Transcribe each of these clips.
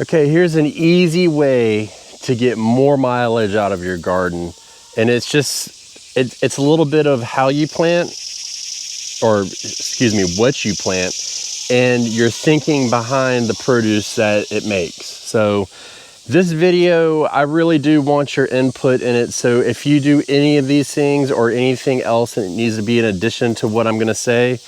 Okay, here's an easy way to get more mileage out of your garden. And it's just, it's a little bit of how you plant, or excuse me, what you plant, and your thinking behind the produce that it makes. So this video, I really do want your input in it. So if you do any of these things or anything else and it needs to be in addition to what I'm gonna say,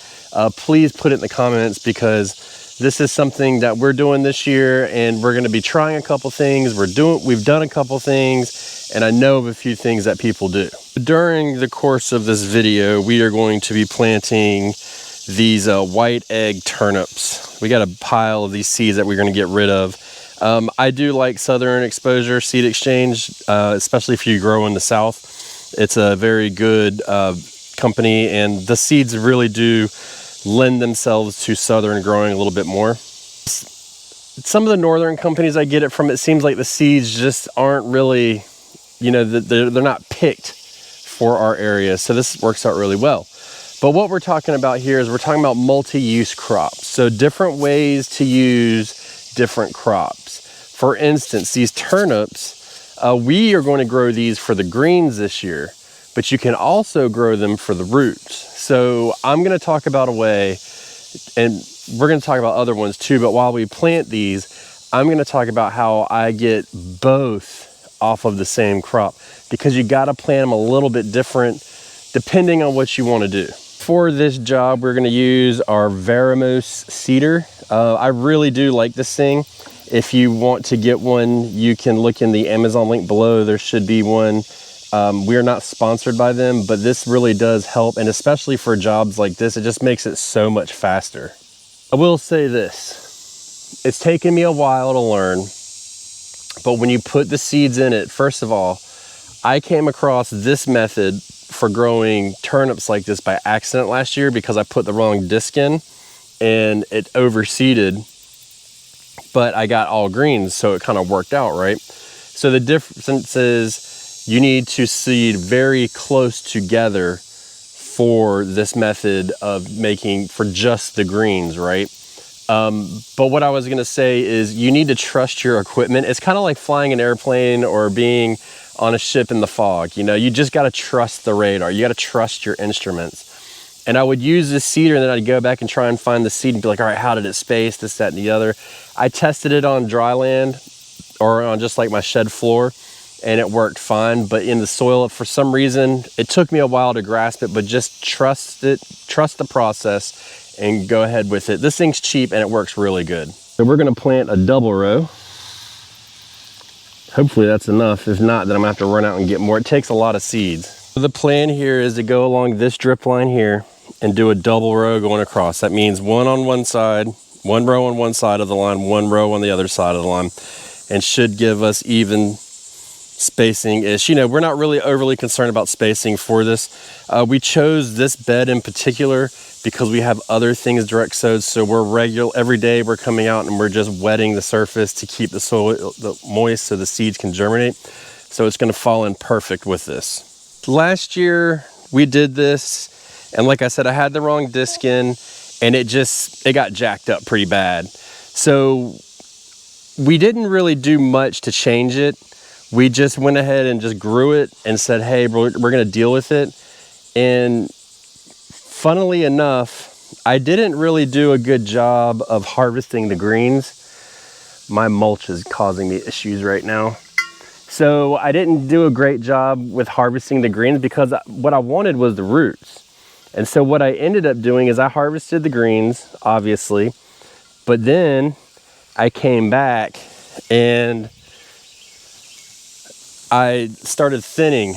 please put it in the comments, because this is something that we're doing this year, and we're gonna be trying a couple things. We've done a couple things, and I know of a few things that people do. During the course of this video, we are going to be planting these white egg turnips. We got a pile of these seeds that we're gonna get rid of. I do like Southern Exposure Seed Exchange, especially if you grow in the South. It's a very good company, and the seeds really do lend themselves to Southern growing a little bit more. Some of the Northern companies I get it from, it seems like the seeds just aren't really, you know, they're not picked for our area. So this works out really well. But what we're talking about here is we're talking about multi-use crops. So different ways to use different crops. For instance, these turnips, we are going to grow these for the greens this year, but you can also grow them for the roots. So I'm gonna talk about a way, and we're gonna talk about other ones too, but while we plant these, I'm gonna talk about how I get both off of the same crop, because you gotta plant them a little bit different depending on what you wanna do. For this job, we're gonna use our Veramos cedar. I really do like this thing. If you want to get one, you can look in the Amazon link below. There should be one. We are not sponsored by them, but this really does help. And especially for jobs like this, it just makes it so much faster. I will say this, it's taken me a while to learn, but when you put the seeds in it, first of all, I came across this method for growing turnips like this by accident last year, because I put the wrong disc in and it overseeded, but I got all greens, so it kind of worked out, right? So the difference is you need to seed very close together for this method of making for just the greens, right? But what I was gonna say is you need to trust your equipment. It's kind of like flying an airplane or being on a ship in the fog. You know, you just gotta trust the radar. You gotta trust your instruments. And I would use this seeder, and then I'd go back and try and find the seed and be like, all right, how did it space, this, that, and the other. I tested it on dry land or on just like my shed floor, and it worked fine. But in the soil, for some reason, it took me a while to grasp it, but just trust it, trust the process, and go ahead with it. This thing's cheap and it works really good. So we're gonna plant a double row. Hopefully that's enough. If not, then I'm gonna have to run out and get more. It takes a lot of seeds. So the plan here is to go along this drip line here and do a double row going across. That means one on one side, one row on one side of the line, one row on the other side of the line, and should give us even spacing-ish. You know, we're not really overly concerned about spacing for this. We chose this bed in particular because we have other things direct sowed, so we're every day we're coming out and we're just wetting the surface to keep the soil moist so the seeds can germinate. So it's gonna fall in perfect with this. Last year we did this, and like I said, I had the wrong disc in, and it got jacked up pretty bad. So we didn't really do much to change it. We just went ahead and just grew it and said, hey, we're gonna deal with it. And funnily enough, I didn't really do a good job of harvesting the greens. My mulch is causing me issues right now. So I didn't do a great job with harvesting the greens, because what I wanted was the roots. And so what I ended up doing is I harvested the greens, obviously, but then I came back and I started thinning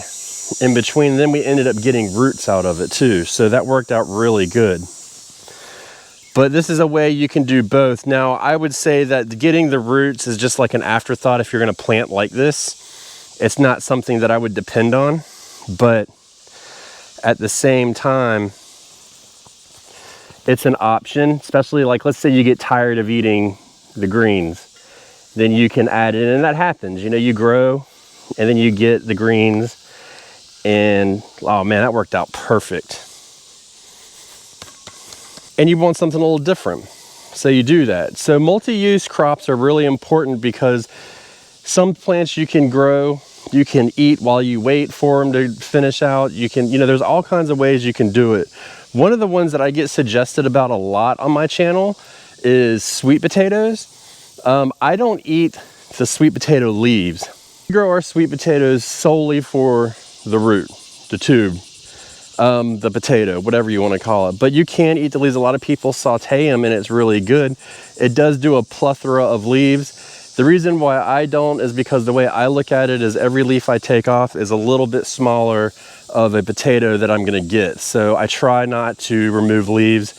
in between. Then we ended up getting roots out of it too. So that worked out really good. But this is a way you can do both. Now, I would say that getting the roots is just like an afterthought if you're gonna plant like this. It's not something that I would depend on, but at the same time, it's an option, especially like, let's say you get tired of eating the greens, then you can add it, and that happens. You know, you grow, and then you get the greens, and oh man, that worked out perfect. And you want something a little different. So you do that. So multi-use crops are really important because some plants you can grow, you can eat while you wait for them to finish out. You can, there's all kinds of ways you can do it. One of the ones that I get suggested about a lot on my channel is sweet potatoes. I don't eat the sweet potato leaves. We grow our sweet potatoes solely for the root, the tube, the potato, whatever you want to call it. But you can eat the leaves. A lot of people saute them and it's really good. It does do a plethora of leaves. The reason why I don't is because the way I look at it is every leaf I take off is a little bit smaller of a potato that I'm gonna get. So I try not to remove leaves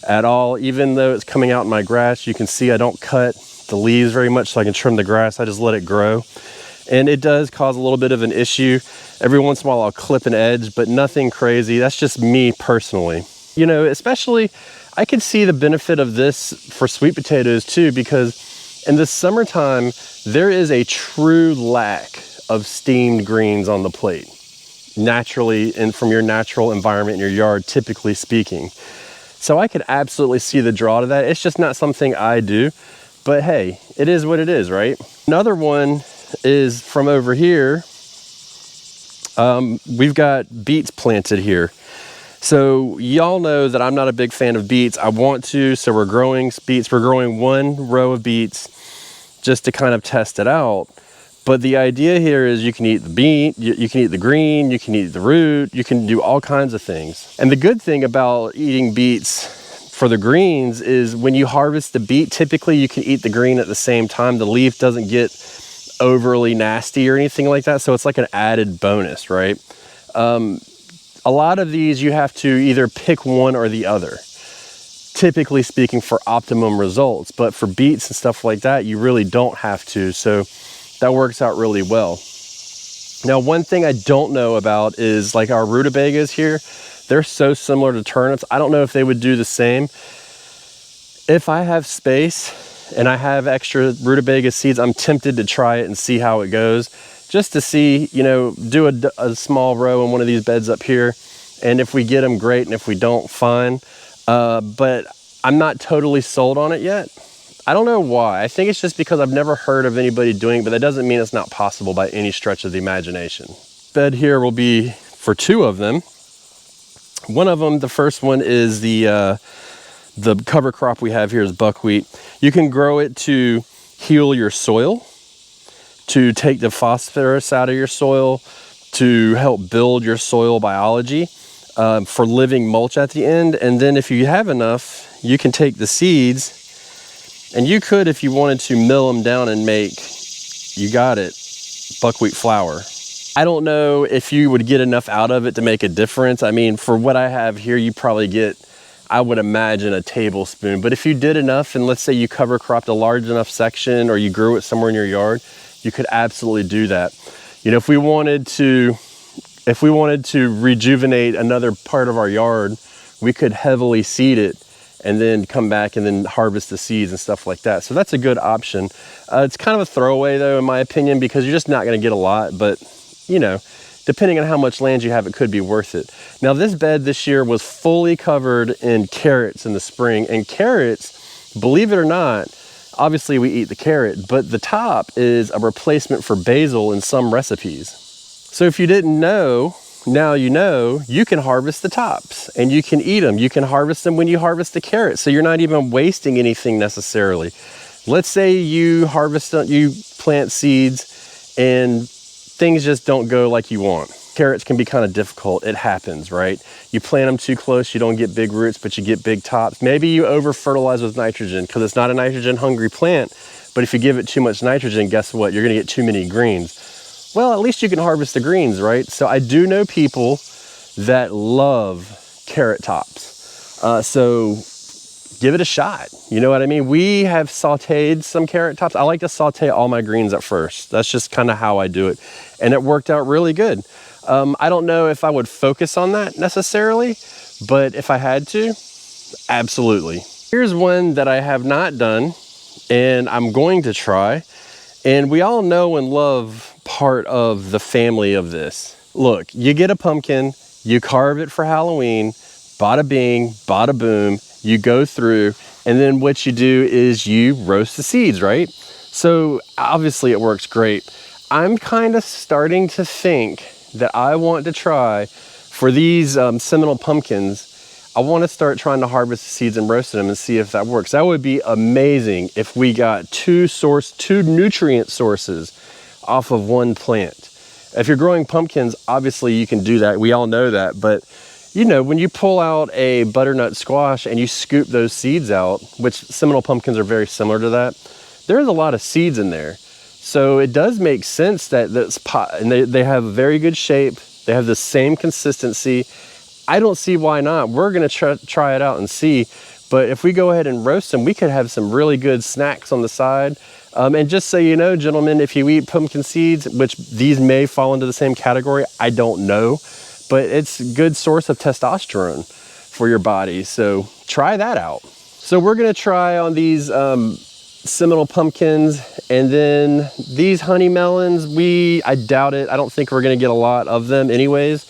at all. Even though it's coming out in my grass, you can see I don't cut the leaves very much so I can trim the grass. I just let it grow. And it does cause a little bit of an issue. Every once in a while I'll clip an edge, but nothing crazy. That's just me personally. Especially I can see the benefit of this for sweet potatoes too, because in the summertime, there is a true lack of steamed greens on the plate. Naturally, and from your natural environment in your yard, typically speaking. So I could absolutely see the draw to that. It's just not something I do, but hey, it is what it is, right? Another one is from over here. We've got beets planted here. So y'all know that I'm not a big fan of beets. I want to, so we're growing beets. We're growing one row of beets just to kind of test it out. But the idea here is you can eat the beet, you can eat the green, you can eat the root, you can do all kinds of things. And the good thing about eating beets for the greens is when you harvest the beet, typically you can eat the green at the same time. The leaf doesn't get overly nasty or anything like that. So it's like an added bonus, right? A lot of these you have to either pick one or the other, typically speaking, for optimum results. But for beets and stuff like that, you really don't have to. So that works out really well. Now, one thing I don't know about is like our rutabagas here. They're so similar to turnips. I don't know if they would do the same. If I have space and I have extra rutabaga seeds, I'm tempted to try it and see how it goes. Just to see, do a small row in one of these beds up here. And if we get them, great. And if we don't, fine. But I'm not totally sold on it yet. I don't know why. I think it's just because I've never heard of anybody doing it, but that doesn't mean it's not possible by any stretch of the imagination. Bed here will be for two of them. One of them, the first one is the cover crop we have here is buckwheat. You can grow it to heal your soil, to take the phosphorus out of your soil, to help build your soil biology, for living mulch at the end. And then if you have enough, you can take the seeds and you could, if you wanted to, mill them down and make, you got it, buckwheat flour. I don't know if you would get enough out of it to make a difference. I mean, for what I have here, you probably get, I would imagine, a tablespoon. But if you did enough, and let's say you cover cropped a large enough section or you grew it somewhere in your yard, you could absolutely do that. If we wanted to rejuvenate another part of our yard, we could heavily seed it and then come back and then harvest the seeds and stuff like that. So that's a good option. It's kind of a throwaway though, in my opinion, because you're just not gonna get a lot, but depending on how much land you have, it could be worth it. Now this bed this year was fully covered in carrots in the spring, and carrots, believe it or not, obviously we eat the carrot, but the top is a replacement for basil in some recipes. So if you didn't know, now you know, you can harvest the tops and you can eat them. You can harvest them when you harvest the carrots. So you're not even wasting anything necessarily. Let's say you plant seeds and things just don't go like you want. Carrots can be kind of difficult. It happens, right? You plant them too close, you don't get big roots, but you get big tops. Maybe you over fertilize with nitrogen because it's not a nitrogen hungry plant, but if you give it too much nitrogen, guess what? You're gonna get too many greens. Well, at least you can harvest the greens, right? So I do know people that love carrot tops. So give it a shot. You know what I mean? We have sauteed some carrot tops. I like to saute all my greens at first. That's just kind of how I do it. And it worked out really good. I don't know if I would focus on that necessarily, but if I had to, absolutely. Here's one that I have not done and I'm going to try. And we all know and love part of the family of this. Look, you get a pumpkin, you carve it for Halloween, bada bing, bada boom, you go through, And then what you do is you roast the seeds, right? So obviously it works great. I'm kind of starting to think that I want to try for these Seminole pumpkins. I want to start trying to harvest the seeds and roast them and see if that works. That would be amazing if we got two nutrient sources off of one plant. If you're growing pumpkins, obviously you can do that. We all know that. But you know, when you pull out a butternut squash and you scoop those seeds out, which Seminole pumpkins are very similar to that, there's a lot of seeds in there. So it does make sense that this pot, and they have very good shape. They have the same consistency. I don't see why not. We're gonna try it out and see. But if we go ahead and roast them, we could have some really good snacks on the side. And just so you know, gentlemen, if you eat pumpkin seeds, which these may fall into the same category, I don't know, but it's a good source of testosterone for your body. So try that out. So we're gonna try on these Seminole pumpkins, and then these honey melons, I doubt it. I don't think we're gonna get a lot of them anyways.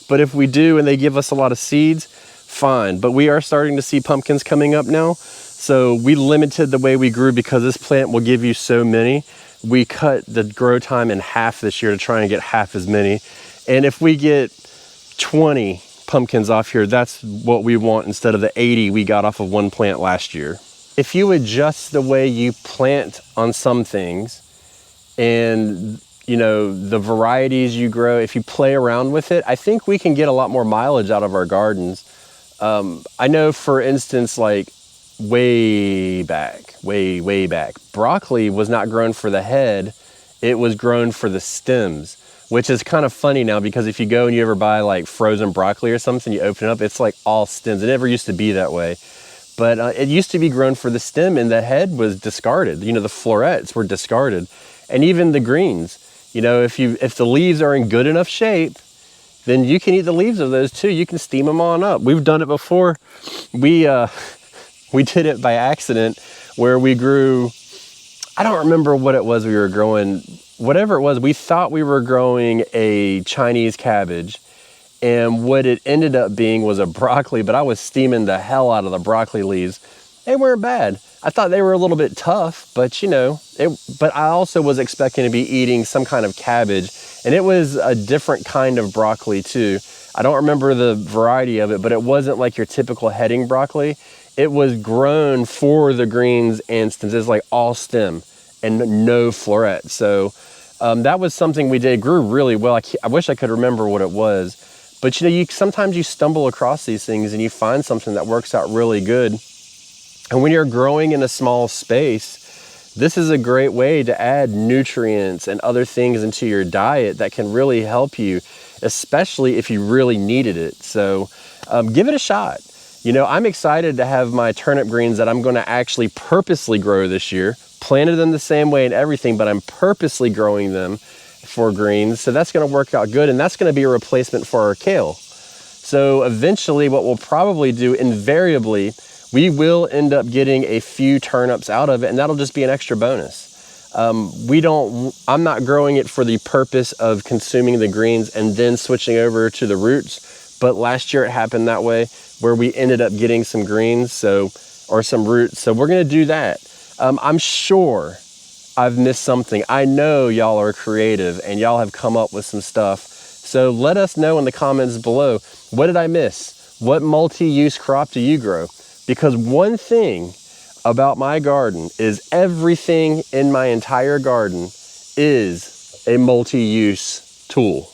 But if we do and they give us a lot of seeds, fine. But we are starting to see pumpkins coming up now. So we limited the way we grew because this plant will give you so many. We cut the grow time in half this year to try and get half as many. And if we get 20 pumpkins off here, that's what we want instead of the 80 we got off of one plant last year. If you adjust the way you plant on some things and you know, the varieties you grow, if you play around with it, I think we can get a lot more mileage out of our gardens. I know, for instance, like way back, broccoli was not grown for the head, it was grown for the stems, which is kind of funny now because if you go and you ever buy like frozen broccoli or something, you open it up, it's like all stems. It never used to be that way. But it used to be grown for the stem and the head was discarded. You know, the florets were discarded. And even the greens. You know, if the leaves are in good enough shape, then you can eat the leaves of those too. You can steam them on up. We've done it before. We did it by accident where we grew, I don't remember what it was we were growing, whatever it was, we thought we were growing a Chinese cabbage. And what it ended up being was a broccoli, but I was steaming the hell out of the broccoli leaves. They weren't bad. I thought they were a little bit tough, but you know, but I also was expecting to be eating some kind of cabbage, and it was a different kind of broccoli too. I don't remember the variety of it, but it wasn't like your typical heading broccoli. It was grown for the greens and stems. It was like all stem and no floret. So that was something we did. It grew really well. I wish I could remember what it was, but you know, sometimes you stumble across these things and you find something that works out really good. And when you're growing in a small space, this is a great way to add nutrients and other things into your diet that can really help you, especially if you really needed it. So give it a shot. You know, I'm excited to have my turnip greens that I'm going to actually purposely grow this year. Planted them the same way and everything, but I'm purposely growing them for greens. So that's going to work out good, and that's going to be a replacement for our kale. So eventually what we'll probably do, invariably, we will end up getting a few turnips out of it, and that'll just be an extra bonus. I'm not growing it for the purpose of consuming the greens and then switching over to the roots, but last year it happened that way where we ended up getting some greens, or some roots. So we're gonna do that. I'm sure I've missed something. I know y'all are creative and y'all have come up with some stuff. So let us know in the comments below, what did I miss? What multi-use crop do you grow? Because one thing about my garden is everything in my entire garden is a multi-use tool.